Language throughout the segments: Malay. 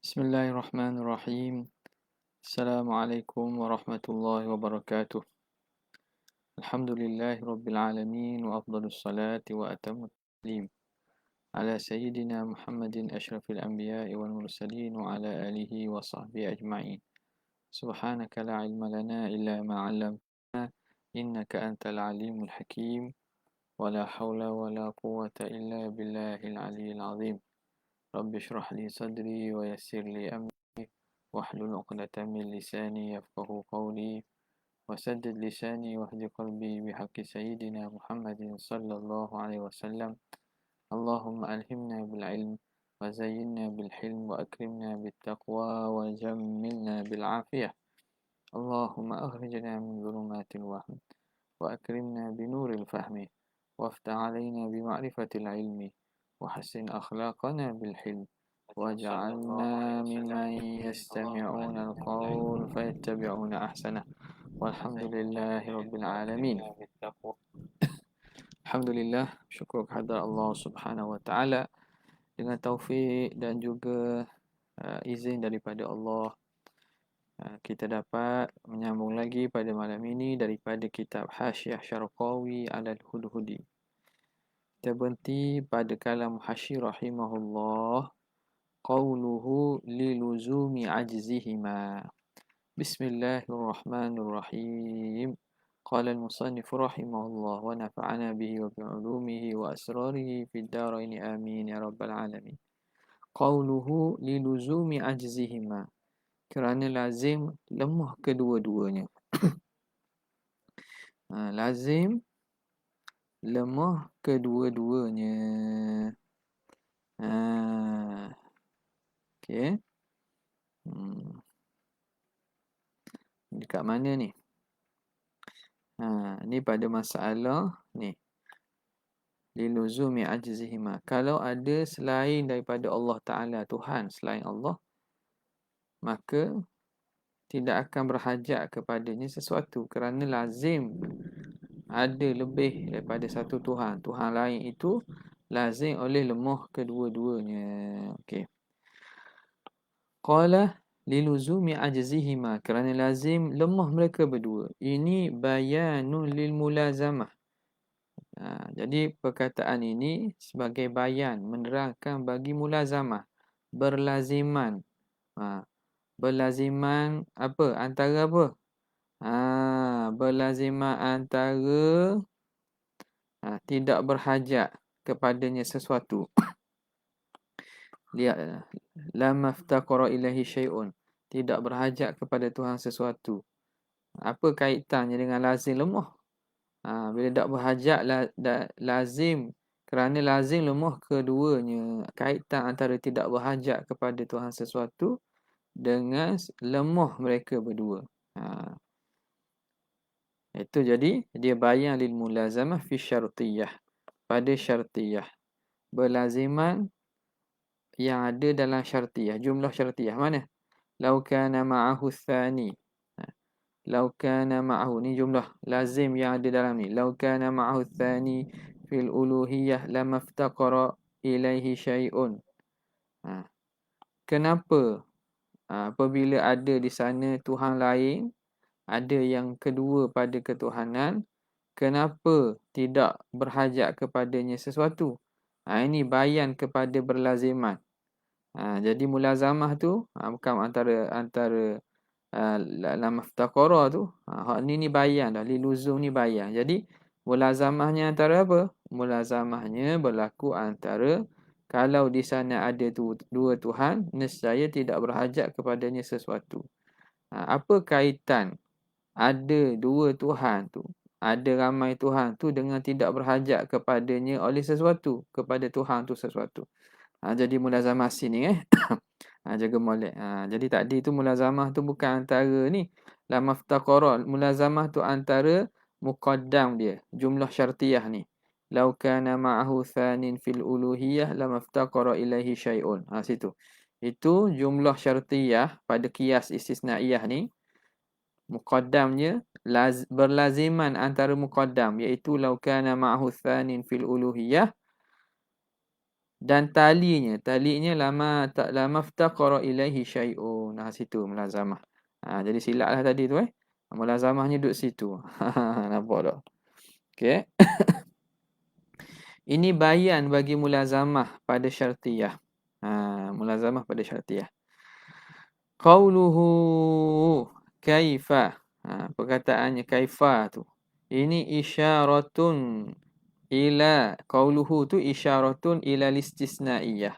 Bismillahirrahmanirrahim. Assalamualaikum warahmatullahi wabarakatuh. Alhamdulillahi rabbil alamin wa afdalus salati wa atamut taslim ala sayyidina Muhammadin asyrafil anbiya'i wal mursalin wa ala alihi wa sahbihi ajma'in. Subhanaka la ilma lana illa ma 'allamtana innaka antal alimul hakim wa la hawla wa la quwwata illa billahil aliyyil azim. Rabbi shrah li sadri wa yassir li amri واحلل عقدة من لساني يفقه قولي وسدد لساني واهد قلبي بحق سيدنا محمد صلى الله عليه وسلم اللهم ألهمنا بالعلم وزينا بالحلم وأكرمنا بالتقوى وجملنا بالعافية اللهم أخرجنا من ظلمات الوهم وأكرمنا بنور الفهم وافتح علينا بمعرفة العلم وحسن أخلاقنا بالحلم وجعلنا ممن يستمعون القول فيتبعون أحسنه والحمد لله رب العالمين. Alhamdulillah, syukur kepada Allah Subhanahu Wa Taala dengan taufik dan juga izin daripada Allah, kita dapat menyambung lagi pada malam ini daripada kitab Hasyiah Syarqawi Al-Hudhudi. Kita berhenti pada kalam Hasyi rahimahullah, qawluhu liluzumi ajzihima. Bismillahirrahmanirrahim. Qala al-musannif rahimahullah wa nafa'ana bihi wa bi'ulumihi wa asrarihi fid darain amin ya rabbal alamin. Qawluhu liluzumi ajzihima, kerana lazim lemah kedua-duanya. Lazim lemah kedua-duanya. Okey. Dekat mana ni? Ni pada masalah ni. Liluzumi ajzihima. Kalau ada selain daripada Allah Ta'ala, Tuhan selain Allah, maka tidak akan berhajat kepadanya sesuatu, kerana lazim ada lebih daripada satu Tuhan. Tuhan lain itu lazim oleh lemah kedua-duanya. Okey. Qala liluzumi ajzihima, kerana lazim lemah mereka berdua. Ini bayanun lil mulazamah. Jadi perkataan ini sebagai bayan, menerangkan bagi mulazamah, berlaziman. Berlaziman apa? Antara apa? Berlaziman antara tidak berhajat kepadanya sesuatu. Lihat, la maftaqara ilahi syai'un, tidak berhajat kepada Tuhan sesuatu. Apa kaitannya dengan lazim lemah? Bila tak berhajat lazim, kerana lazim lemah keduanya. Kaitan antara tidak berhajat kepada Tuhan sesuatu dengan lemah mereka berdua. Itu jadi dia bayan lil mulazamah fi syartiyah, pada syartiyah. Berlaziman yang ada dalam syartiyah, jumlah syartiyah mana? Lau kana ma'ahu tsani. Lau kana ma'ahu, ni jumlah lazim yang ada dalam ni. Lau kana ma'ahu tsani fil uluhiyah lamaftaqara ilaihi syai'un. Kenapa apabila ada di sana Tuhan lain, ada yang kedua pada ketuhanan, kenapa tidak berhajat kepadanya sesuatu? Ini bayan kepada berlaziman. Jadi mulazamah tu bukan antara lam maftaqara tu. Hak ni bayan dah, liluzum ni bayan. Jadi mulazamahnya antara apa? Mulazamahnya berlaku antara kalau di sana ada dua Tuhan, nescaya tidak berhajat kepadanya sesuatu. Apa kaitan ada dua Tuhan tu, ada ramai Tuhan tu dengan tidak berhajat kepadanya oleh sesuatu, kepada Tuhan tu sesuatu? Jadi mulazamah sini jaga molek. Jadi tadi tu mulazamah tu bukan antara ni la maftaqara. Mulazamah tu antara muqaddam dia, jumlah syartiyah ni. Lau kana ma'ahu thanin fil uluhiyah la maftaqara ilaihi syai'un. Situ. Itu jumlah syartiyah pada qiyas istisnaiyah ni. Muqaddamnya berlaziman antara muqaddam, iaitu lau kana ma'ahu thanin fil uluhiyah Dan talinya lama ftaqara ilaihi syai'un. Nah, situ mulazamah. Jadi silaplah tadi tu mulazamahnya duduk situ. Nampak tak? Okey. Ini bayan bagi mulazamah pada syartiyah. Mulazamah pada syartiyah. Qauluhu kaifa. Perkataannya kaifa tu. Ini isyaratun qauluhu tu isyaratun ila istisnaiyah.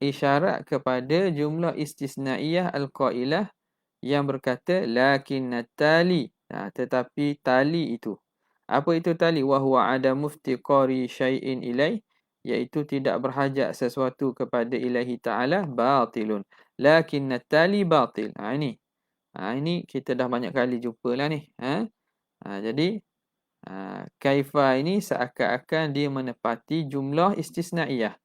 Isyarat kepada jumlah istisnaiyah al-qailah yang berkata lakinnat tali. Tetapi tali itu. Apa itu tali? Wa huwa adamu iftiqari syai'in ilai, iaitu tidak berhajat sesuatu kepada ilahi ta'ala batilun. Lakinnat tali batil. Ini kita dah banyak kali jumpalah ni. Jadi kaifa ini seakan-akan dia menepati jumlah istisnaiyah.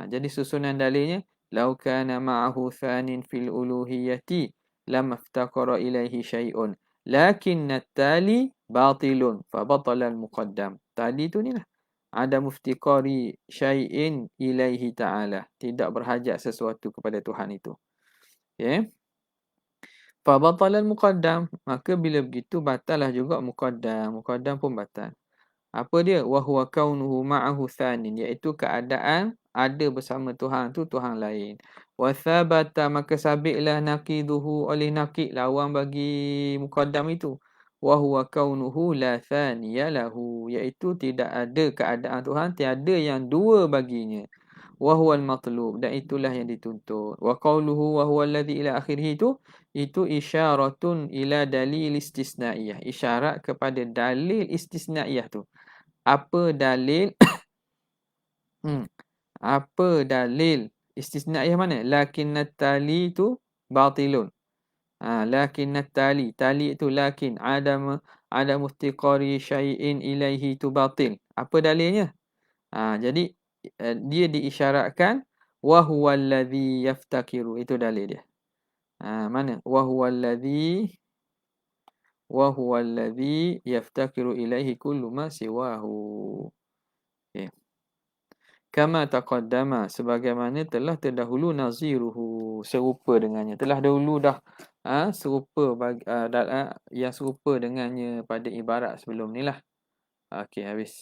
Jadi susunan dalilnya lau kana ma'ahu thanin fil uluhiyati lam iftaqara ilaihi syai'un lakinna tali batilun fa batala al muqaddam. Tali tu ni lah ada muftiqari syai'in ilaihi ta'ala, tidak berhajat sesuatu kepada Tuhan itu. Okey. Fa batala al muqaddam, maka bila begitu batallah juga muqaddam pun batal. Apa dia? Wa huwa kaunuhu ma'ahu thanin, iaitu keadaan ada bersama Tuhan tu Tuhan lain. Wa thabata, maka sabitlah naqiduhu oleh naqid lawan bagi muqaddam itu. Wa huwa kaunuhu la thaniya lahu, iaitu tidak ada keadaan Tuhan, tiada yang dua baginya. Wa huwa al-matlub, dan itulah yang dituntut. Wa qauluhu wa huwa alladhi ila akhirih itu isyaratun ila dalil istisnaiyah, isyarat kepada dalil istisnaiyah tu. Apa dalil apa dalil istisnaiyah mana? Lakinnat tali tu batilun. Lakinnat tali itu lakin adam iftiqari syai'in ilaihi tu batil. Apa dalilnya? Jadi dia diisyaratkan wa huwal ladzi yaftakiru, itu dalil dia. Mana? Wa huwal ladzi yaftakiru ilaihi kullu ma siwahu. Okey. Kama taqaddama, sebagaimana telah terdahulu naziruhu, serupa dengannya. Telah dahulu dah serupa yang serupa dengannya pada ibarat sebelum ni lah. Okey, habis.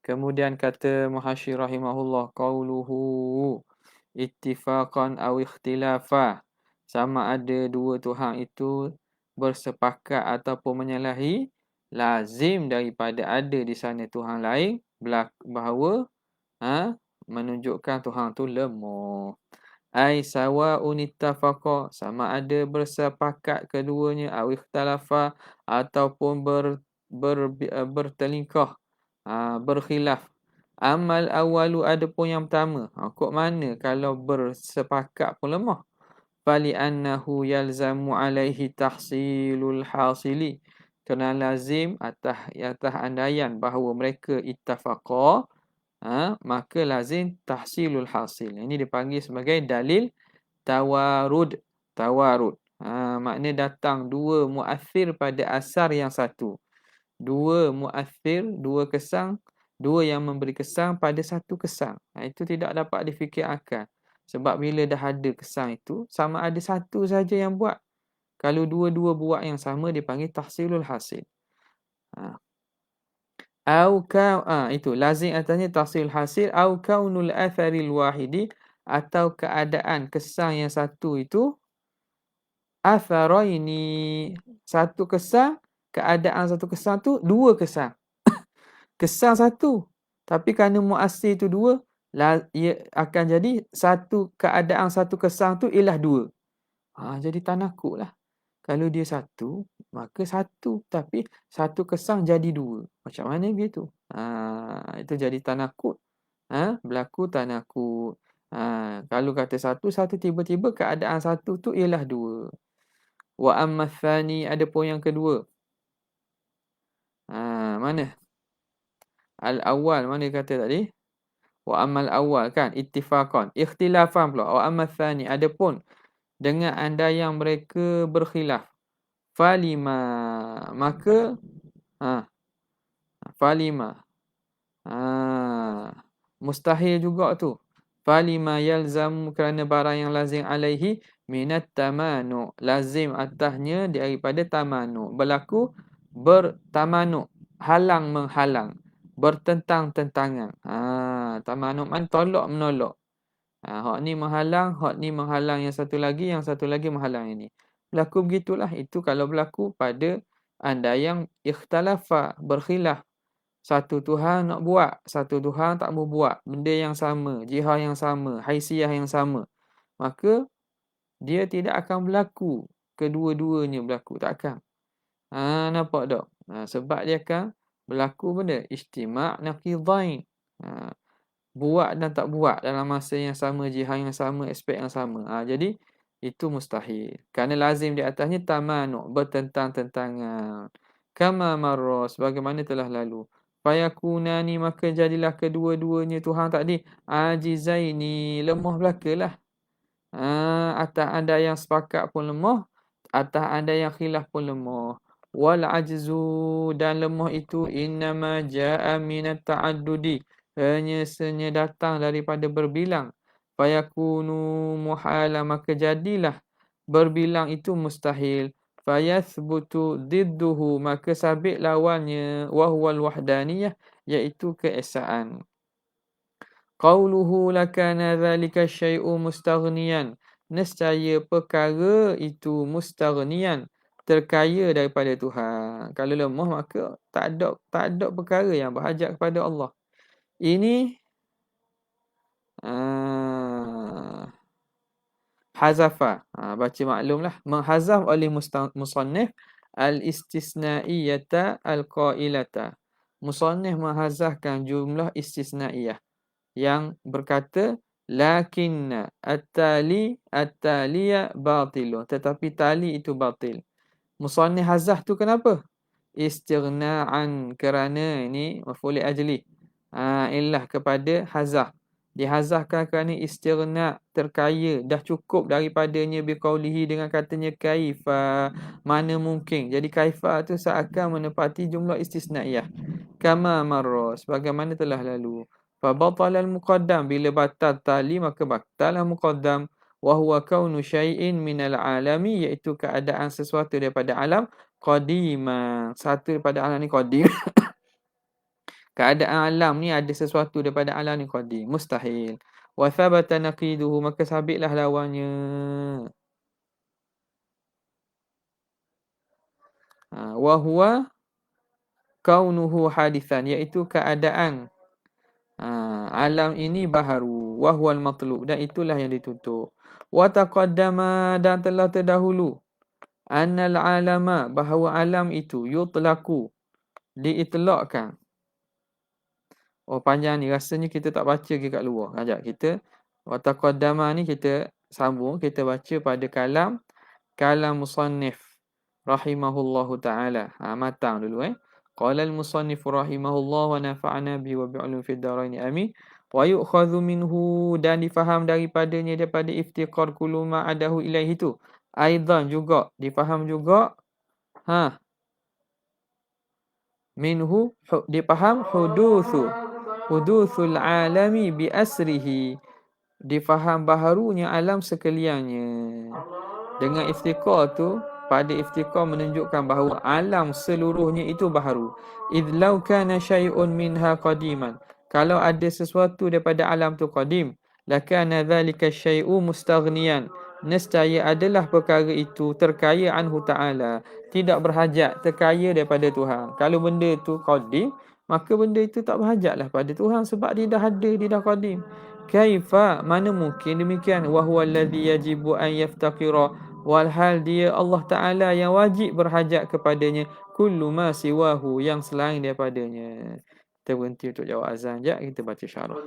Kemudian kata Muhasyir rahimahullah, qauluhu ittifaqan aw ikhtilafa, sama ada dua Tuhan itu bersepakat ataupun menyalahi, lazim daripada ada di sana Tuhan lain bahawa menunjukkan Tuhan tu lemah. Ai sawa'un ittafaqa, sama ada bersepakat keduanya, aw ikhtalafa, ataupun bertelingkah, berkhilaf. Amal awalu, adapun yang pertama, kok mana kalau bersepakat pun lemah? Fali annahu yalzamu alaihi tahsilul hasili, kerana lazim atas andaian bahawa mereka ittafaqa, maka lazim tahsilul hasil. Ini dipanggil sebagai dalil tawarud. Makna datang dua muathir pada asar yang satu. Dua muathir, dua kesang, dua yang memberi kesang pada satu kesang. Itu tidak dapat difikirkan. Sebab bila dah ada kesang itu, sama ada satu saja yang buat. Kalau dua-dua buat yang sama, dipanggil tahsilul hasil. Itu lazim atasnya tahsil hasil, au kaunul atharil wahidi, atau keadaan kesang yang satu itu atharaini, satu kesang, keadaan satu kesang tu dua kesang. Kesang satu, tapi kerana muassir tu dua, ia akan jadi satu keadaan satu kesang tu ialah dua. Jadi tanakuk lah. Kalau dia satu, maka satu. Tapi satu kesang jadi dua. Macam mana begitu? Itu jadi tanakut. Berlaku tanakut. Kalau kata satu tiba-tiba keadaan satu tu ialah dua. Wa amma tsani, adapun yang kedua. Mana? Al-awwal, mana kata tadi? Wa ammal awwal kan, ittifaqan. Ikhtilafan pula. Wa amma tsani, adapun dengan anda yang mereka berkhilaf. Falima, maka falima. Mustahil juga tu. Falima yalzam, kerana barang yang lazim alaihi minat tamanu. Lazim atasnya daripada tamanu. Berlaku bertamanu. Halang menghalang. Bertentang-tentangan. Tamanu man tolak menolak. Hak ni menghalang, hak ni menghalang yang satu lagi menghalang yang ni. Berlaku begitulah. Itu kalau berlaku pada anda yang ikhtalafa, berkhilaf. Satu Tuhan nak buat, satu Tuhan tak mau buat. Benda yang sama, jihad yang sama, haisiah yang sama. Maka dia tidak akan berlaku. Kedua-duanya berlaku. Tak akan. Nampak tak? Sebab dia akan berlaku benda. Ijtima' naqidain. Buat dan tak buat dalam masa yang sama, jihad yang sama, aspek yang sama. Jadi, itu mustahil. Kerana lazim di atasnya tamanu', bertentang-tentangan. Kama marra, sebagaimana telah lalu. Fayakunani, maka jadilah kedua-duanya Tuhan tadi ajizaini, lemah belakalah. Atas ada yang sepakat pun lemah, atas ada yang khilaf pun lemah. Wal ajzu, dan lemah itu innama jaa minat ta'addudi, hanya senya datang daripada berbilang. Fayakunu muhala, maka jadilah berbilang itu mustahil. Fayathbutu didduhu, maka sabit lawannya, wahwal wahdaniyah, iaitu keesaan. Qauluhu lakana dhalika syai'u mustaghniyan, nescaya perkara itu mustaghniyan, terkaya daripada Tuhan. Kalau lemah maka tak ada perkara yang berhajat kepada Allah. Ini hazafa. Baca maklumlah. Menghazaf oleh musannif al-istisnaiyata al-qailata. Musannif menghazafkan jumlah istisnaiyah yang berkata lakinna at-taliya batilun, tetapi tali itu batil. Musannif hazaf tu kenapa? Istighna'an, kerana ini maf'ul ajli. Illah kepada hazaf. Dihazafkan kerana istighna', terkaya, dah cukup daripadanya biqaulihi, dengan katanya kaifa, mana mungkin. Jadi kaifa tu seakan menepati jumlah istisnaiyah. Kama marra, sebagaimana telah lalu. Fa batala al-muqaddam, bila batal tali maka batal al-muqaddam. Wa huwa kaunu syai'in minal alami, iaitu keadaan sesuatu daripada alam qadiman. Satu daripada alam ni qadim. Keadaan alam ni ada sesuatu daripada alam ni qadim. Mustahil. Wa thabata naqiduhu, maka sabitlah lawannya. Wa huwa kaunuhu hadithan, iaitu keadaan alam ini baharu. Wa huwal matlub, dan itulah yang dituntut. Wa taqaddama, dan telah terdahulu. Annal alama, bahawa alam itu yutlaqu, diitlakkan. Panjang ni, rasanya kita tak baca ke kat luar. Sekejap, kita wa taqaddama ni kita sambung, kita baca pada kalam musannif rahimahullahu ta'ala. Matang dulu Qala al-musannif rahimahullah wa nafa'ana bihi wa bi'ulum fid dharain amin. Wa yu'khadhu minhu, dan difaham daripadanya, daripada iftiqar kullu ma adahu ilaihi tu. Aidan juga difaham juga minhu, difaham huduthul alami bi asrihi, difaham baharunya alam sekaliannya. Dengan iftiqar tu, pada iftiqar menunjukkan bahawa alam seluruhnya itu baharu. Idh law kana syai'un minha qadiman, kalau ada sesuatu daripada alam tu qadim, lakana dhalika syai'u mustaghniyan, nescaya adalah perkara itu terkaya anhu ta'ala, tidak berhajat, terkaya daripada Tuhan. Kalau benda tu qadim, maka benda itu tak berhajatlah pada Tuhan, sebab dia dah ada, dia dah qadim. Kaifa, mana mungkin demikian. Wa huwa alladhi yajibu an yaftaqira, walhal dia Allah Ta'ala yang wajib berhajat kepadanya. Kullu ma siwahu, yang selain daripadanya. Kita berhenti untuk jawab azan. Sekejap kita baca syarah.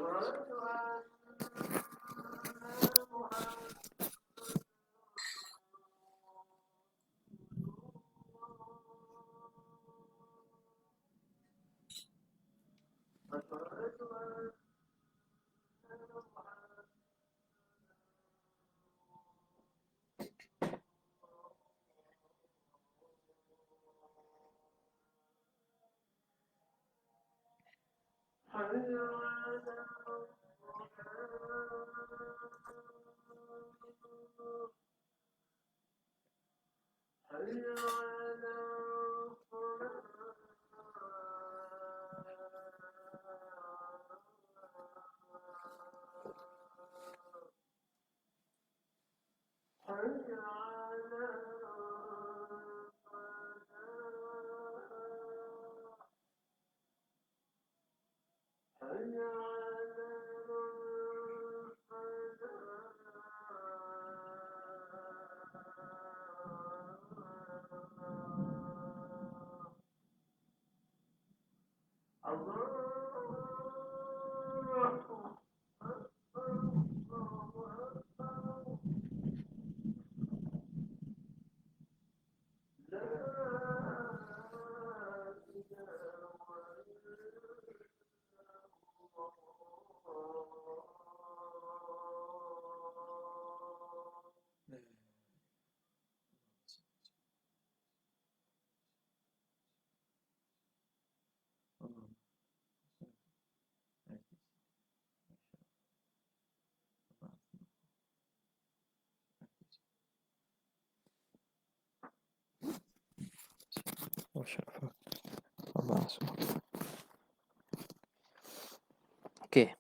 Okey.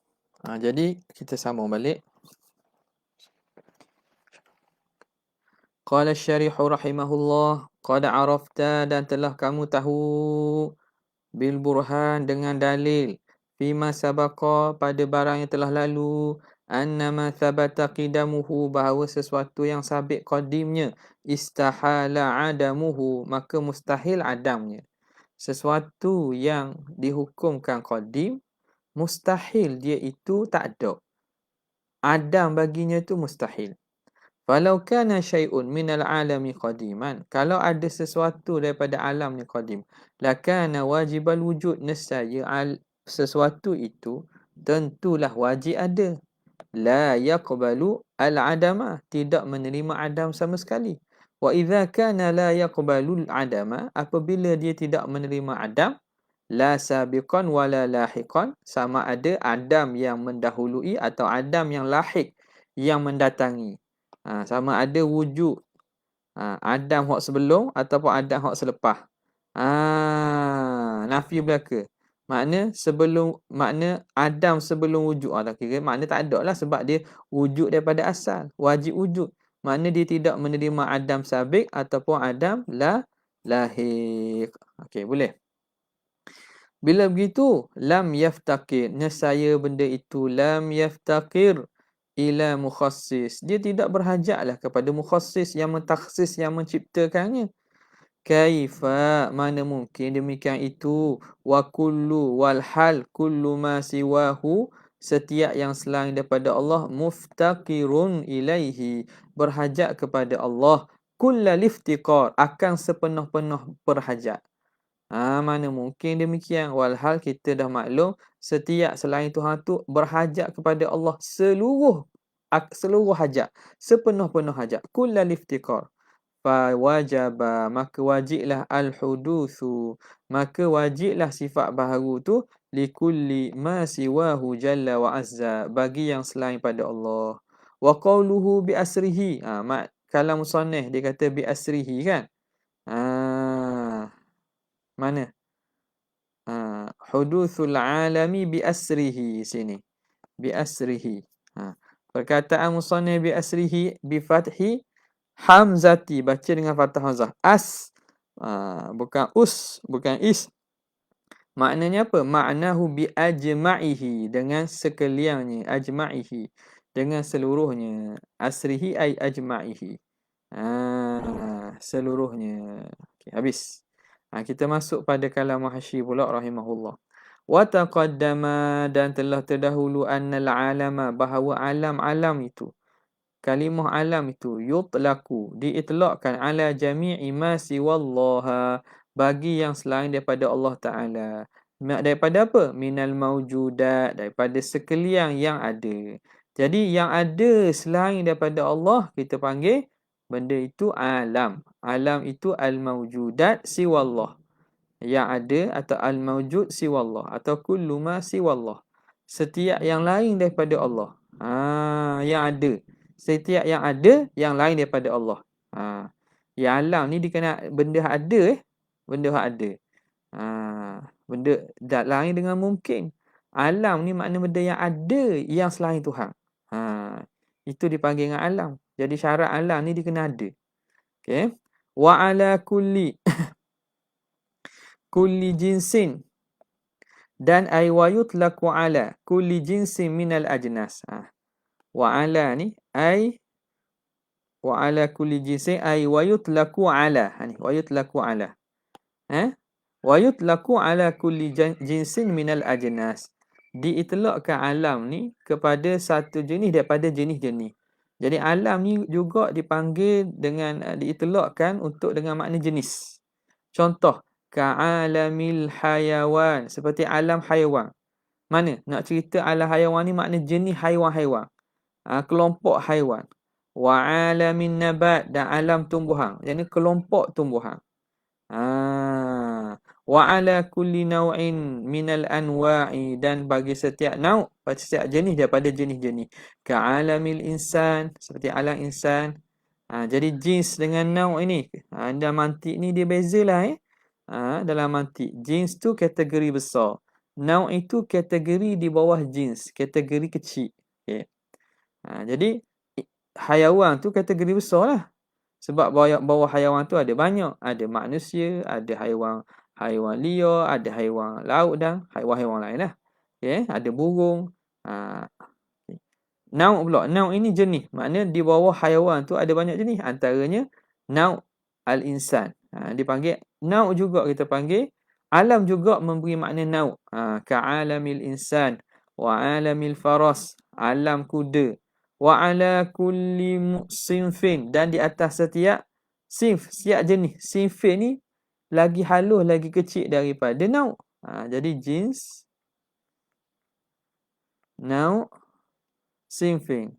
Jadi kita sambung balik. Qala asy-syarih rahimahullah, qad arafta, dan telah kamu tahu, bil burhan, dengan dalil, fima sabaqa, pada barang yang telah lalu, annama thabata qidamuhu, bahawa sesuatu yang sabit qadimnya, istahala adamuhu, maka mustahil adamnya. Sesuatu yang dihukumkan qadim, mustahil dia itu tak ada. Adam baginya tu mustahil. Falau kana syai'un minal alami qadiman, kalau ada sesuatu daripada alam ni qadim, lakana wajibal wujud, nescaya sesuatu itu tentulah wajib ada. La yaqbalu al-adama, tidak menerima adam sama sekali. Wa idza kana la yaqbalu al-adama, apabila dia tidak menerima adam, la sabiqan wala lahiqan, sama ada adam yang mendahului atau adam yang lahik, yang mendatangi. Sama ada wujud adam hak sebelum ataupun adam hak selepas. Nafi belaka. Makna adam sebelum wujud. Tak kira makna tak ada lah, sebab dia wujud daripada asal, wajib wujud. Makna dia tidak menerima adam sabiq ataupun adam lahik. Okey, boleh. Bila begitu, lam yaftaqir, nescaya benda itu lam yaftaqir ila mukhassis, dia tidak berhajatlah kepada mukhassis yang mentakhsis, yang menciptakannya. Kaifa, mana mungkin demikian itu, wa kullu wal hal kullu ma siwahu, setiap yang selain daripada Allah, muftaqirun ilaihi, berhajat kepada Allah, kullal iftiqar, akan sepenuh-penuh berhajat. Mana mungkin demikian, walhal kita dah maklum setiap selain Tuhan tu berhajat kepada Allah seluruh hajat, sepenuh-penuh hajat, kullal iftiqar. Fa wajaba, maka wajiblah al-hudutsu, maka wajiblah sifat baharu tu, likulli ma siwahu jalla wa azza, bagi yang selain pada Allah. Wa qawluhu bi asrihi, kalam musannif dia kata bi asrihi kan. Mana? Hudutsul alami bi asrihi sini. Bi asrihi. Perkataan musannif bi asrihi bi fathi hamzati, baca dengan fathah hamzah. Bukan bukan is. Maknanya apa? Maknahu bi ajma'ihi, dengan sekaliannya, ajma'ihi, dengan seluruhnya. Asrihi ay ajma'ihi. Seluruhnya. Okay, habis. Kita masuk pada kalam Mahasyi pula rahimahullah. Wa taqaddama, dan telah terdahulu, annal alama, bahawa alam-alam itu, kalimah alam itu, yutlaqu, diitlaqkan, ala jami'i ma siwallaha, bagi yang selain daripada Allah Ta'ala. Daripada apa? Minal mawjudat, daripada sekalian yang ada. Jadi yang ada selain daripada Allah, kita panggil benda itu alam. Alam itu al-mawjudat siwallah, yang ada, atau al-mawjud siwallah, atau kullu ma siwallah, setiap yang lain daripada Allah. Yang ada. Setiap yang ada, yang lain daripada Allah. Yang alam ni dikenal benda ada benda ada. Benda lain dengan mungkin. Alam ni makna benda yang ada yang selain Tuhan. Itu dipanggil dengan alam. Jadi syarat alam ni dia kena ada. Okey. Wa ala kulli jinsin dan ay wa yutlaqu ala kulli jinsin minal ajnas. Wa ala ni ay wa ala kulli jinsin ay wa yutlaqu ala. Ni wa yutlaqu ala. Wa yutlaqu ala kulli jinsin minal ajnas. Diitlaqkan alam ni kepada satu jenis daripada jenis-jenis. Jadi alam ni juga dipanggil dengan diitlaqkan untuk dengan makna jenis. Contoh, ka'alamil hayawan, seperti alam haiwan. Mana? Nak cerita alam haiwan ni makna jenis haiwan-haiwan. Kelompok haiwan. Wa alamin nabat, dan alam tumbuhan. Jadi kelompok tumbuhan. Wa ala kulli naw'in minal anwa'i, dan bagi setiap nau', pada setiap jenis daripada jenis-jenis. Ka'alamil insan, seperti alam insan. Jadi jins dengan nau' ini, dalam mantik ni dia bezalah dalam mantik. Jins tu kategori besar. Nau' itu kategori di bawah jins, kategori kecil. Okay. Jadi haiwan tu kategori besar lah. Sebab bawah haiwan tu ada banyak. Ada manusia, ada haiwan liar, ada haiwan laut dan haiwan-haiwan lain lah. Okay. Ada burung. Nau' pula. Nau' ini jenis. Maknanya di bawah haiwan tu ada banyak jenis. Antaranya nau' al-insan. Dipanggil nau' juga kita panggil. Alam juga memberi makna nau'. Ka'alamil insan wa alamil faras. Alam kuda. Wa ala kulli sinfin, dan di atas setiap sinf, setiap jenis. Sinfin ni lagi halus, lagi kecil daripada nau'. Jadi jins, nau', sinfin.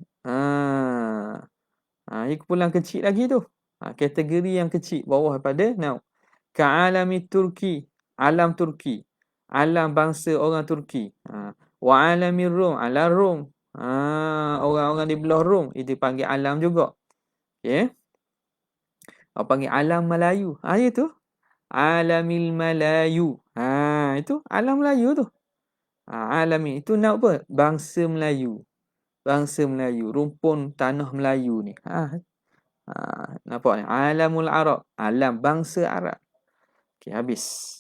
Ini kumpulan kecil lagi tu. Kategori yang kecil bawah daripada nau'. Ka'alami Turki, alam Turki. Alam bangsa orang Turki. Wa alamir Rum, alam Rum. Orang-orang di belah Rum, itu panggil alam juga. Okay. Orang panggil alam Melayu. Itu alamil Melayu. Itu alam Melayu tu. Alamin itu nak apa? Bangsa Melayu. Bangsa Melayu, rumpun tanah Melayu ni. Nampak ni? Alamul Arab, alam bangsa Arab. Okey, habis.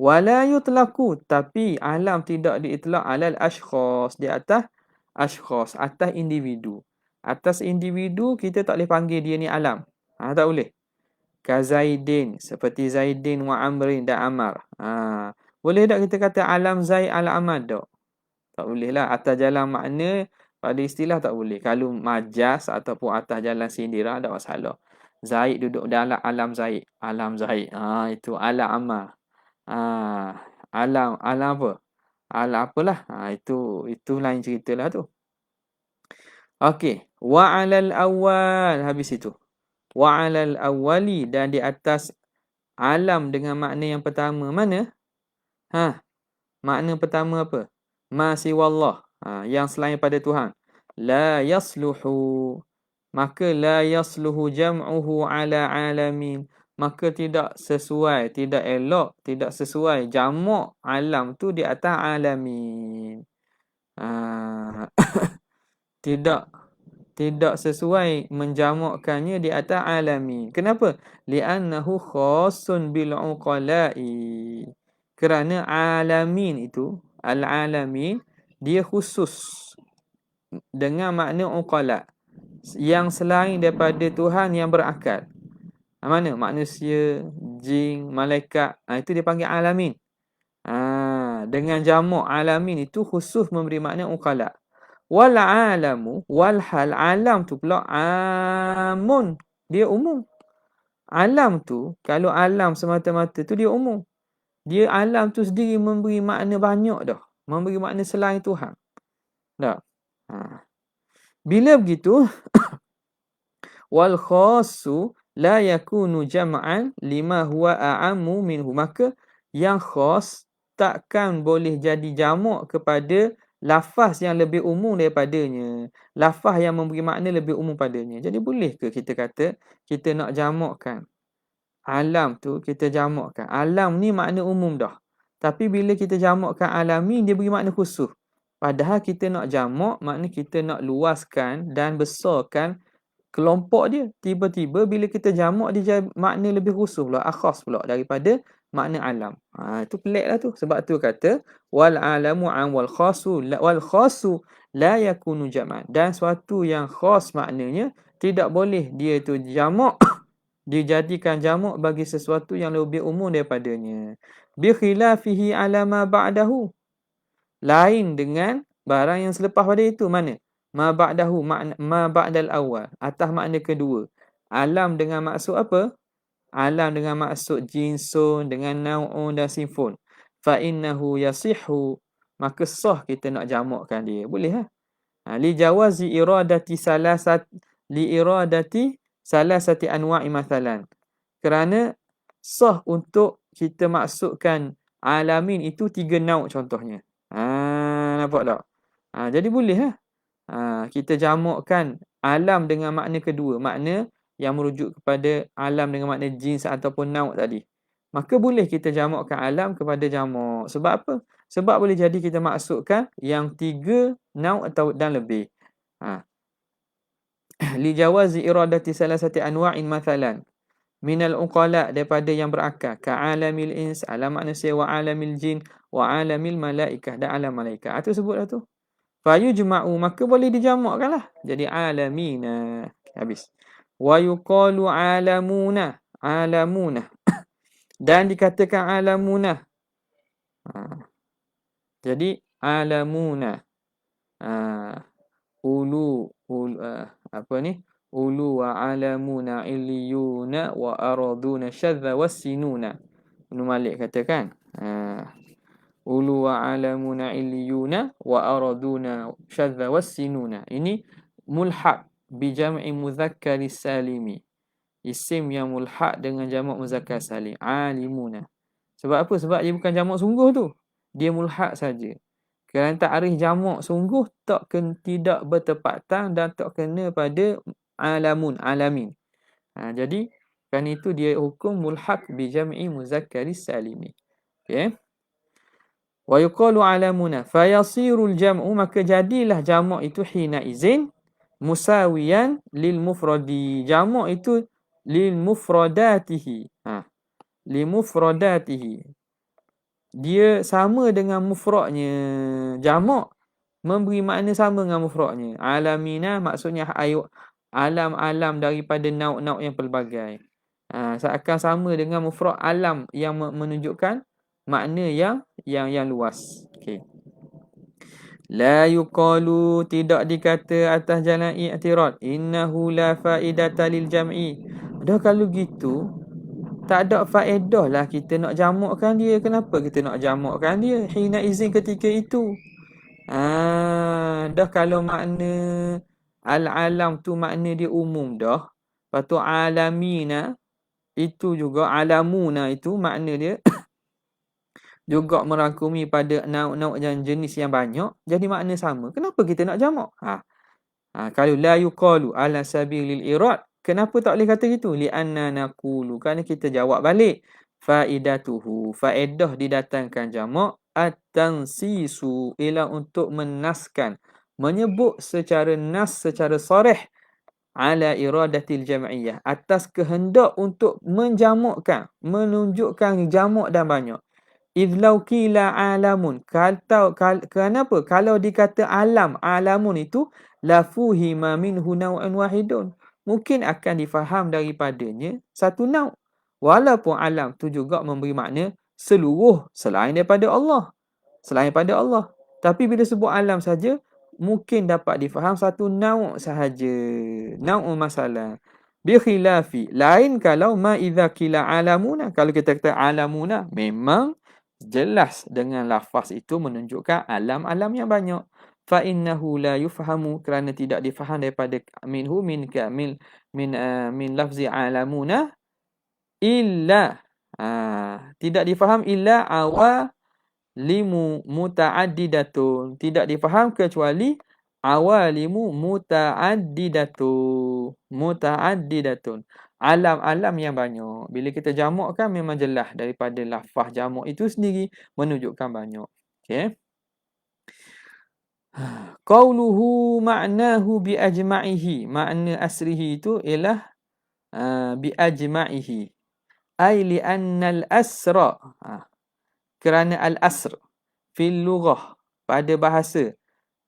Wala yutlaqu, tapi alam tidak diitlaq alal ashkhas, di atas ashkhas, atas individu. Atas individu kita tak boleh panggil dia ni alam. Tak boleh. Kazaidin, seperti Zaidin wa Amrin dan Amar. Boleh tak kita kata alam Zaid ala Amar tak? Tak boleh lah. Atas jalan makna pada istilah tak boleh. Kalau majas ataupun atas jalan sindirah tak masalah. Zaid duduk dalam alam Zaid. Alam Zaid. Itu alam Amar. Alam apa? Alam apalah. Itu lain cerita lah tu. Okey. Wa alal awal. Habis itu. Wa alal awali, dan di atas alam dengan makna yang pertama. Mana? Makna pertama apa? Ma siwallah. Yang selain pada Tuhan. La yasluhu. Maka la yasluhu jam'uhu ala alamin. Maka tidak sesuai, tidak elok, tidak sesuai jamak alam tu di atas alamin. Tidak sesuai menjamakkannya di atas alamin. Kenapa? Li'annahu khasun bil uqala'i. Kerana alamin itu, al-alamin, dia khusus dengan makna uqala, yang selain daripada Tuhan yang berakal. Mana? Manusia, jin, malaikat. Itu dia panggil alamin. Dengan jamak alamin itu khusus memberi makna uqala. Wal alamu, wal hal, alam tu pula amun. Dia umum. Alam tu, kalau alam semata-mata tu dia umum. Dia alam tu sendiri memberi makna banyak dah. Memberi makna selain Tuhan. Tak? Bila begitu, wal khassu la yakunu jam'an lima huwa a'ammu minhu. Maka yang khas takkan boleh jadi jamak kepada lafaz yang lebih umum daripadanya, lafaz yang memberi makna lebih umum padanya. Jadi boleh ke kita kata kita nak jamakkan alam tu, kita jamakkan alam ni makna umum dah, tapi bila kita jamakkan alami dia beri makna khusus. Padahal kita nak jamak makna kita nak luaskan dan besarkan kelompok dia. Tiba-tiba bila kita jamak dia makna lebih khusus pula, akhas pula daripada makna alam. Itu peliklah tu. Sebab tu kata wal alamu an wal khasu la yakunu jam'an. Dan suatu yang khas maknanya tidak boleh dia tu jamak dijadikan jamak bagi sesuatu yang lebih umum daripadanya. Bi khilafihi ala ma ba'dahu. Lain dengan barang yang selepas pada itu. Mana? Ma ba'dahu, ma ba'dal awal. Atas makna kedua. Alam dengan maksud apa? Alam dengan maksud jinsun, dengan nau'un dan sinfun. Fa innahu yasihu. Maka sah kita nak jamakkan dia. Boleh lah. Li jawazi iradati salasati anwa'i mathalan. Kerana sah untuk kita maksudkan alamin itu 3 nauk contohnya. Nampak tak? Jadi boleh lah. Kita jamakkan alam dengan makna kedua, makna yang merujuk kepada alam dengan makna jins ataupun nauk tadi. Maka boleh kita jamakkan alam kepada jamak. Sebab apa? Sebab boleh jadi kita maksudkan yang 3 nauk atau dan lebih. Li jawazi iradati salasati anwa'in mathalan. Minal uqala, daripada yang berakal. Ka'alamil ins, alam manusia, wa alamil jin, wa alamil malaikah, dan alam malaikat. Itu sebutlah tu. Fayujma'u, maka boleh dijamakkan lah. Jadi alamina. Habis. Wa yuqalu alamuna. Alamuna. Dan dikatakan alamuna. Jadi alamuna. Apa ni? Ulu wa alamuna illiyuna wa araduna syadza wassinuna. Ibn Malik katakan. Ulu wa alamuna illiyuna wa araduna syadza wassinuna. Ini mulhaq bi jam'i mudzakkari salimi. Isim yang mulhaq dengan jamak muzakkar salim. Alimuna. Sebab apa? Sebab dia bukan jamak sungguh tu. Dia mulhaq saja. Kerana ta'rif jamak sungguh tidak bertepatan dan tak kena pada alamun, alamin. Jadi kerana itu dia hukum mulhaq bi jam'i muzakkari salimi. Okey. Wa yuqalu alamuna fayasirul jam'u, maka jadilah jamak itu hina izin musawiyan lil mufradi. Jamak itu lil mufradatihi. Li mufradatihi. Dia sama dengan mufradnya. Jamak memberi makna sama dengan mufradnya. Alamina maksudnya alam-alam daripada nauk-nauk yang pelbagai. Seakan sama dengan mufrad alam yang menunjukkan makna yang luas. Okey. La yuqalu, tidak dikata atas jalan i'tirad. Innahu la faidata lil jam'i. Dah kalau gitu, tak ada faedah lah kita nak jamakkan dia. Kenapa kita nak jamakkan dia? Hina izin ketika itu. Dah kalau makna al-alam tu makna dia umum dah. Lepas tu alamina itu juga, alamuna itu makna dia juga merangkumi pada nauk-nauk dan jenis yang banyak. Jadi makna sama. Kenapa kita nak jamak? Kalau la yuqalu ala sabilil irad, kenapa tak boleh kata gitu? Li'anna naqulu, kerana kita jawab balik. Faidatuhu, faedah didatangkan jamak at-tansisu, ialah untuk menaskan, menyebut secara nas, secara sarih ala iradatil jam'iyah, atas kehendak untuk menjamakkan, menunjukkan jamak dan banyak. Idlau qila alamun, kenapa? Kalau dikata alam, alamun itu la fuhima minhu naw'un wahidun, mungkin akan difaham daripadanya satu nauk. Walaupun alam tu juga memberi makna seluruh selain daripada Allah. Selain daripada Allah. Tapi bila sebut alam saja, mungkin dapat difaham satu nauk sahaja. Nauk masalah. Bi khilafi, lain kalau ma idza qila alamuna. Kalau kita kata alamuna, memang jelas dengan lafaz itu menunjukkan alam-alam yang banyak. Fa innahu la yufhamu, kerana tidak difaham daripada minhu min lafzi alamuna illa tidak difaham illa limu muta'addidatun. Tidak difaham kecuali awalimu muta'addidatun. Alam-alam yang banyak. Bila kita jamak kan memang jelas daripada lafaz jamak itu sendiri menunjukkan banyak. Okey. Qauluhu ma'nahu bi ajma'ihi. Makna asrihi itu ialah bi ajma'ihi. Ai li annal asra. Kerana al-asr fil lughah pada bahasa.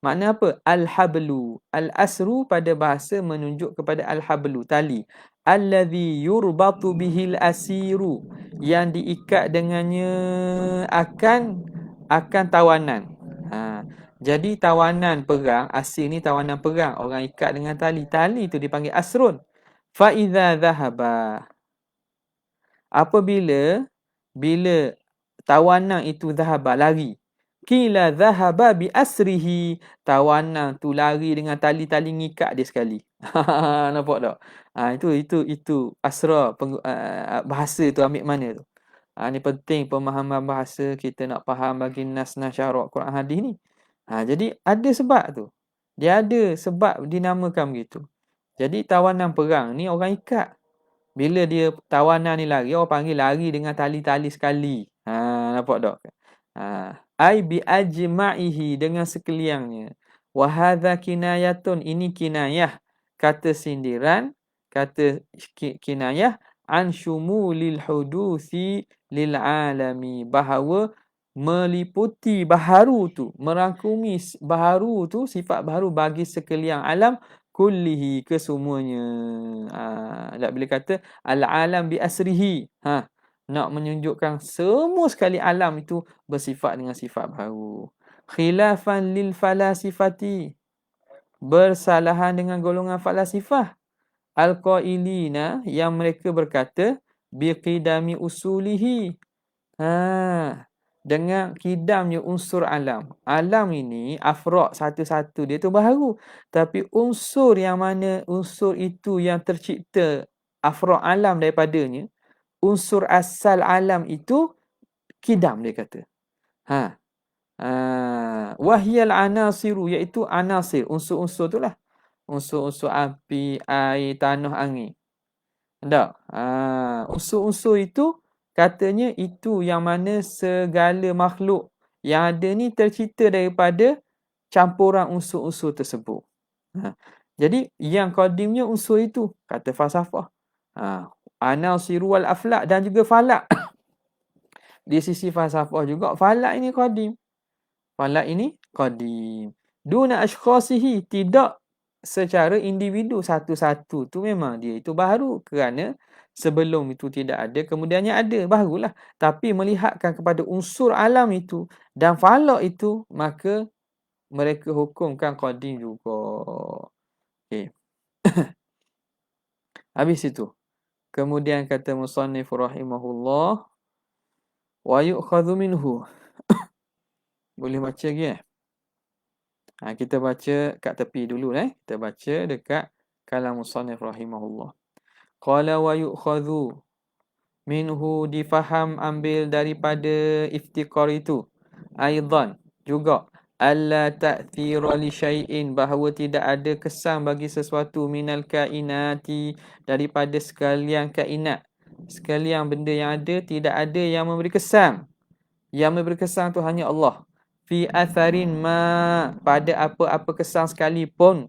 Makna apa? Al-hablu. Al-asru pada bahasa menunjuk kepada al-hablu, tali. Allazi yurbatu bihil asiru. Yang diikat dengannya akan tawanan. Jadi tawanan perang, asir ni tawanan perang. Orang ikat dengan tali. Tali tu dipanggil asrun. Fa'idha dhahaba. Apabila tawanan itu dhahaba, lari. Qila dhahaba bi asrihi. Tawanan tu lari dengan tali-tali ngikat dia sekali. Nampak tak? Itu asra bahasa tu ambil mana tu. Ni penting pemahaman bahasa, kita nak faham bagi nas-nas syarak Quran hadis ni. Jadi ada sebab tu. Dia ada sebab dinamakan begitu. Jadi tawanan perang ni orang ikat. Bila dia tawanan ni lari, orang panggil lari dengan tali-tali sekali. Nampak tak? Ai bi ajma'ihi, dengan sekaliannya. Wa hadza kinayatun, ini kinayah, kata sindiran, kata kinayah an syumulil hudusi lil alami, bahawa meliputi baharu tu, merangkumi baharu tu, sifat baharu bagi sekalian alam, kullihi, kesemuanya. Tak boleh kata al-alam bi asrihi. Nak menunjukkan semua sekali alam itu bersifat dengan sifat baharu. Khilafan lil falasifati, bersalahan dengan golongan falasifah. Al-qailina, yang mereka berkata biqidami usulihi. Dengan kidamnya unsur alam. Alam ini afraq satu-satu dia tu baharu. Tapi unsur yang mana unsur itu yang tercipta afraq alam daripadanya, unsur asal alam itu kidam, dia kata. Wahyal anasiru, iaitu anasir, unsur-unsur itulah. Unsur-unsur api, air, tanah, angin. Tak? Unsur-unsur itu katanya itu yang mana segala makhluk yang ada ni tercipta daripada campuran unsur-unsur tersebut. Jadi yang qadimnya unsur itu, kata falsafah. Anasiru wal aflak, dan juga falak. Di sisi falsafah juga falak ini qadim. Falak ini qadim. Duna ashkhasihi, tidak secara individu satu-satu tu memang dia itu baru, kerana sebelum itu tidak ada, kemudiannya ada, barulah. Tapi melihatkan kepada unsur alam itu dan falak itu, maka mereka hukumkan qadim juga. Okey. Habis itu. Kemudian kata musannif rahimahullah, wa yu'khadhu minhu. Boleh baca lagi kita baca kat tepi dulu kita baca dekat kalam musannif rahimahullah. Qala wa yu'khadhu minhu, difaham ambil daripada iftiqar itu, aidan juga, alla ta'thira li syai'in, bahawa tidak ada kesan bagi sesuatu, minal kainati, daripada sekalian kainat, sekalian benda yang ada, tidak ada yang memberi kesan. Yang memberi kesan tu hanya Allah. Fi atharin ma, pada apa-apa kesan sekalipun.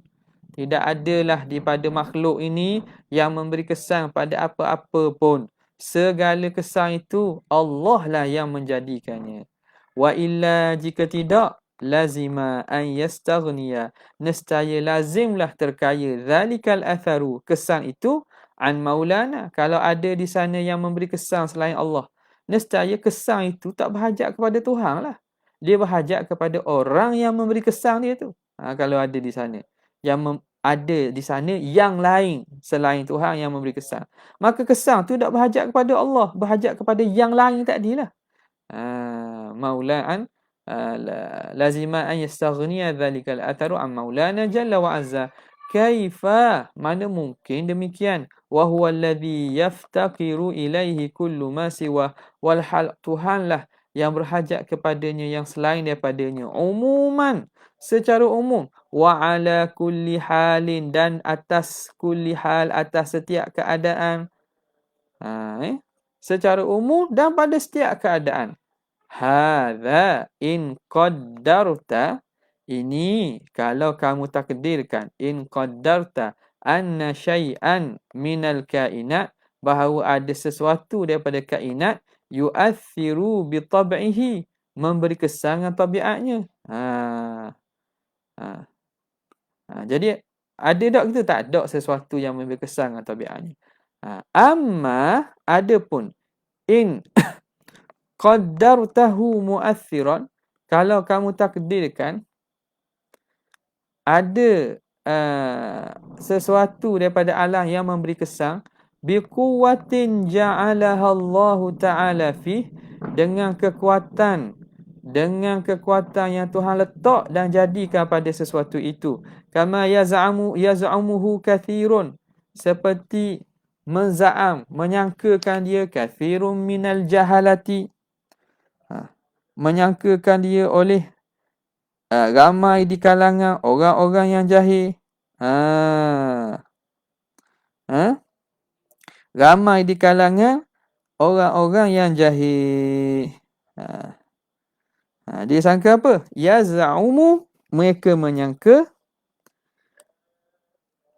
Tidak adalah daripada makhluk ini yang memberi kesan pada apa-apa pun. Segala kesan itu Allah lah yang menjadikannya. Wa illa, jika tidak, lazima an yastaghniya, nescaya lazimlah terkaya, zalikal atharu, kesan itu, an maulana, kalau ada di sana yang memberi kesan selain Allah, nescaya kesan itu tak berhajat kepada Tuhan lah. Dia berhajat kepada orang yang memberi kesan dia tu. Kalau ada di sana yang ada di sana yang lain selain Tuhan yang memberi kesan, maka kesan tu tak berhajat kepada Allah, berhajat kepada yang lain tadilah. Maulaan lazima an yastaghniya dhalikal atharu an maulana jalla wa azza. Kaifa, mana mungkin demikian, wa huwa alladhi yaftaqiru ilaihi kullu ma siwa, wal hal, Tuhanlah yang berhajat kepadanya yang selain daripadanya. Umuman, secara umum. Wa ala kulli halin, dan atas kulli hal, atas setiap keadaan. Secara umum dan pada setiap keadaan. Hadza in qaddarta, ini kalau kamu takdirkan, in qaddarta anna syai'an minal kainat, bahawa ada sesuatu daripada kainat, yu'athiru bi tab'ihi, memberi kesan dengan tabiatnya. Jadi ada tak kita tak ada sesuatu yang memberi kesan dengan tabiatnya. Amma adapun in qaddartahu mu'athiran, kalau kamu takdirkan ada sesuatu daripada Allah yang memberi kesan, biquwwatin ja'alaha Allah Ta'ala fi, dengan kekuatan yang Tuhan letak dan jadikan pada sesuatu itu. Kama yaz'amuhu kathirun, seperti menyangkakan dia, kathirun minal jahalati, menyangkakan dia oleh ramai di kalangan orang-orang yang jahil. Ramai di kalangan orang-orang yang jahil. Dia sangka apa? Yaz'umu, mereka menyangka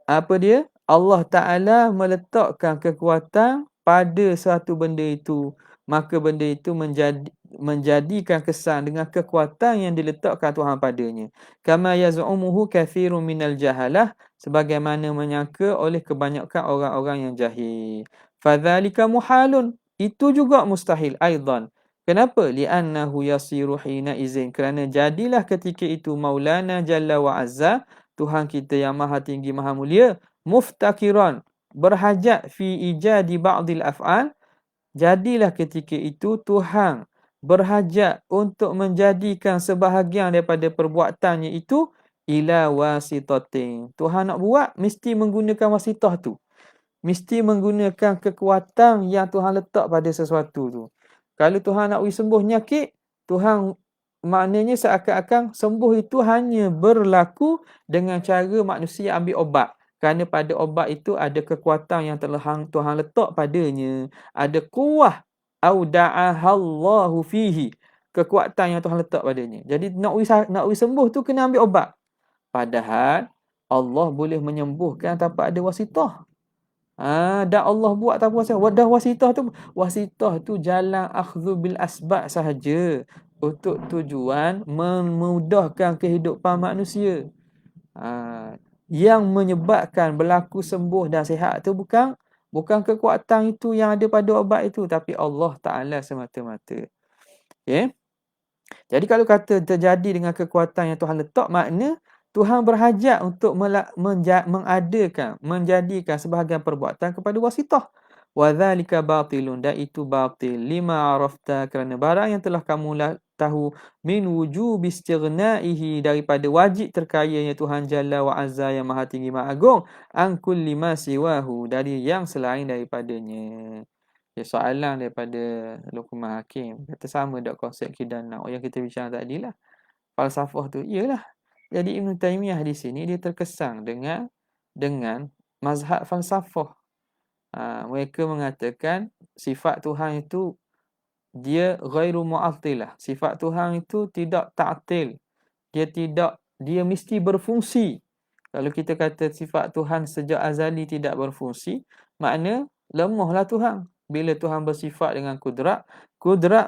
apa dia? Allah Ta'ala meletakkan kekuatan pada satu benda itu. Maka benda itu menjadikan kesan dengan kekuatan yang diletakkan Tuhan padanya. Kama yaz'umuhu kathirun minal jahalah, sebagaimana menyangka oleh kebanyakan orang-orang yang jahil. Fadzalika muhalun, itu juga mustahil aidan. Kenapa? Li'annahu yasiru hina izin, kerana jadilah ketika itu Maulana Jalla wa Azza, Tuhan kita yang maha tinggi maha mulia, muftakiran, berhajat fi ijadi ba'dil af'al, jadilah ketika itu Tuhan berhajat untuk menjadikan sebahagian daripada perbuatannya itu ila wasitatin. Tuhan nak buat mesti menggunakan wasitah tu. Mesti menggunakan kekuatan yang Tuhan letak pada sesuatu tu. Kalau Tuhan nak sembuh nyakit, Tuhan maknanya seakan-akan sembuh itu hanya berlaku dengan cara manusia ambil obat. Kerana pada obat itu ada kekuatan yang telah Tuhan letak padanya. Ada kuwah auda'ahallahu fihi, kekuatan yang Tuhan letak padanya. Jadi nak sembuh tu kena ambil obat. Padahal Allah boleh menyembuhkan tanpa ada wasitah. Dan Allah buat tak puasa. Wadah wasitah tu jalan akhdhu bil asbab sahaja, untuk tujuan memudahkan kehidupan manusia. Yang menyebabkan berlaku sembuh dan sihat tu bukan kekuatan itu yang ada pada obat itu, tapi Allah Ta'ala semata-mata. Okay? Jadi kalau kata terjadi dengan kekuatan yang Tuhan letak, makna Tuhan berhajat untuk menjadikan sebahagian perbuatan kepada wasitah. Wa dzalika batilun, dan itu batil, lima arafta, kerana barang yang telah kamu tahu, min wujubi istighnaihi, daripada wajib terkayanya Tuhan Jalla wa Azza yang maha tinggi maha agung, an kulli ma siwahu, dari yang selain daripadanya. Soalan daripada Luqman Hakim, kata sama tak konsep kidana yang kita bincang tadi lah, falsafah tu. Iyalah. Jadi Ibn Taymiyah di sini dia terkesan dengan mazhab falsafah. Mereka mengatakan sifat Tuhan itu dia ghairu mu'attilah. Sifat Tuhan itu tidak ta'til. Dia mesti berfungsi. Kalau kita kata sifat Tuhan sejak azali tidak berfungsi, makna lemahlah Tuhan. Bila Tuhan bersifat dengan kudrat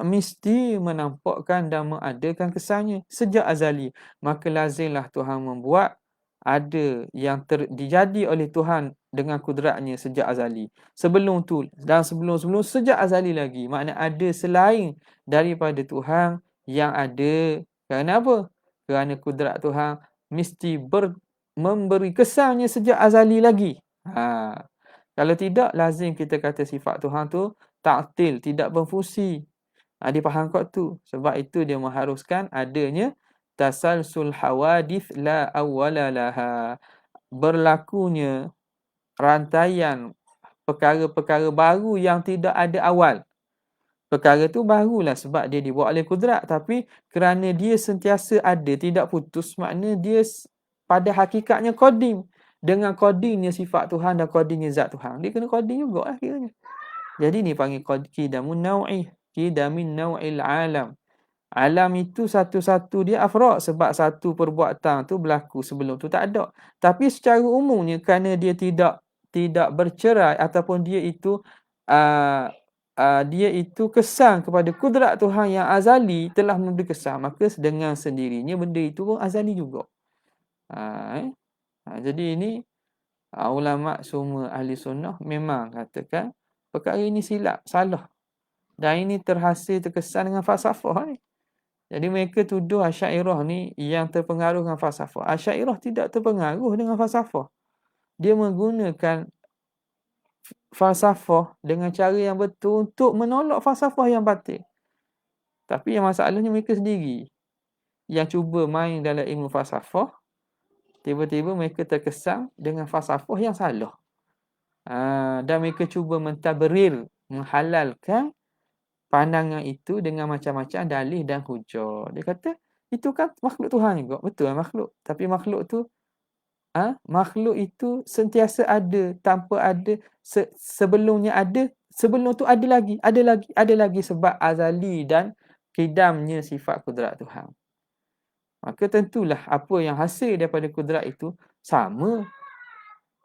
mesti menampakkan dan mengadakan kesannya sejak azali. Maka lazimlah Tuhan membuat ada yang dijadi oleh Tuhan dengan kudratnya sejak azali. Sebelum tu dan sebelum sejak azali lagi. Makna ada selain daripada Tuhan yang ada. Kerana apa? Kerana kudrat Tuhan mesti memberi kesannya sejak azali lagi. Kalau tidak, lazim kita kata sifat Tuhan tu ta'til, tidak berfungsi. Dia faham kot tu. Sebab itu dia mengharuskan adanya tasalsul hawadith la awwala laha. Berlakunya rantaian perkara-perkara baru yang tidak ada awal. Perkara tu barulah sebab dia dibuat oleh kudrat, tapi kerana dia sentiasa ada, tidak putus, makna dia pada hakikatnya qadim. Dengan qadimnya sifat Tuhan dan qadimnya zat Tuhan, dia kena qadim juga lah kiranya. Jadi ni panggil qidamun naw'i, qidamin naw'il alam. Alam itu satu-satu dia afrad sebab satu perbuatan tu berlaku sebelum tu tak ada. Tapi secara umumnya kerana dia tidak bercerai ataupun dia itu kesan kepada kudrat Tuhan yang azali telah memberi kesan, maka dengan sendirinya benda itu pun azali juga. Jadi ini ulama semua ahli sunnah memang katakan perkara ini silap, salah. Dan ini terkesan dengan falsafah ni. Jadi mereka tuduh Asy'ariyah ni yang terpengaruh dengan falsafah. Asy'ariyah tidak terpengaruh dengan falsafah. Dia menggunakan falsafah dengan cara yang betul untuk menolak falsafah yang batil. Tapi yang masalahnya mereka sendiri yang cuba main dalam ilmu falsafah, tiba-tiba mereka terkesan dengan falsafah yang salah. Dan mereka cuba mentabrir, menghalalkan pandangan itu dengan macam-macam dalih dan hujah. Dia kata, itu kan makhluk Tuhan juga. Betul makhluk. Tapi makhluk itu sentiasa ada, tanpa ada, sebelumnya ada, sebelum tu ada lagi sebab azali dan qidamnya sifat kudrat Tuhan. Maka tentulah apa yang hasil daripada kudrat itu sama.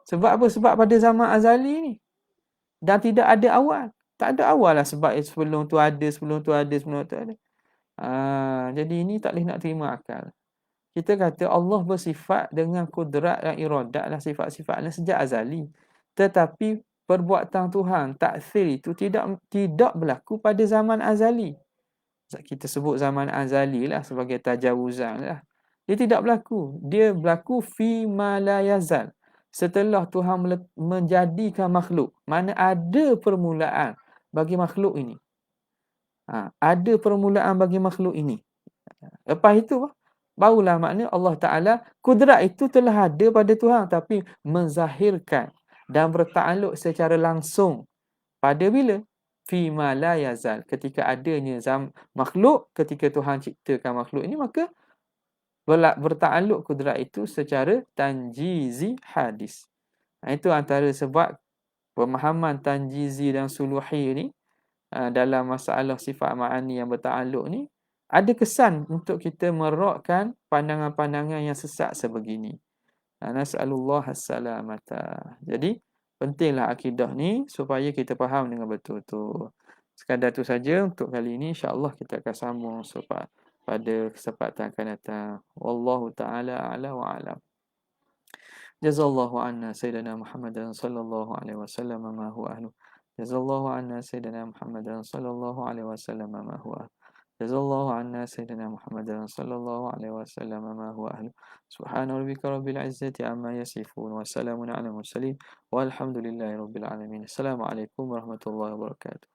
Sebab apa? Sebab pada zaman azali ni. Dan tidak ada awal. Tak ada awal lah sebab sebelum tu ada. Jadi ini tak boleh nak terima akal. Kita kata Allah bersifat dengan kudrat dan iradat dan sifat-sifatnya sejak azali. Tetapi perbuatan Tuhan, taksir itu tidak berlaku pada zaman azali. Kita sebut zaman azali lah sebagai tajawuzan lah. Dia tidak berlaku. Dia berlaku fi ma la yazal. Setelah Tuhan menjadikan makhluk. Mana ada permulaan bagi makhluk ini. Ada permulaan bagi makhluk ini. Lepas itu, barulah makna Allah Ta'ala, kudrat itu telah ada pada Tuhan. Tapi menzahirkan dan bertakluk secara langsung. Pada bila? Fima la yazal. Ketika adanya makhluk, ketika Tuhan ciptakan makhluk ini, maka bertakluk kudrat itu secara tanjizi hadis. Itu antara sebab pemahaman tanjizi dan suluhi ni dalam masalah sifat ma'ani yang bertakluk ni ada kesan untuk kita merokkan pandangan-pandangan yang sesat sebegini. Nas'alullah as-salamata. Jadi pentinglah akidah ni supaya kita faham dengan betul-betul. Sekadar tu saja untuk kali ini, insya-Allah kita akan sambung pada kesempatan akan datang. Wallahu taala a'la wa a'lam. Jazallahu anna sayyidina Muhammadan sallallahu alaihi wasallam ma huwa ahlu. Jazallahu anna sayyidina Muhammadan sallallahu alaihi wasallam ma huwa ahlu. Jazallahu anna sayyidina Muhammadan sallallahu alaihi wasallam ma huwa ahlu. Subhana rabbika rabbil izzati amma yasifun wa salamun ala mursalin walhamdulillahi rabbil alamin. Assalamualaikum warahmatullahi wabarakatuh.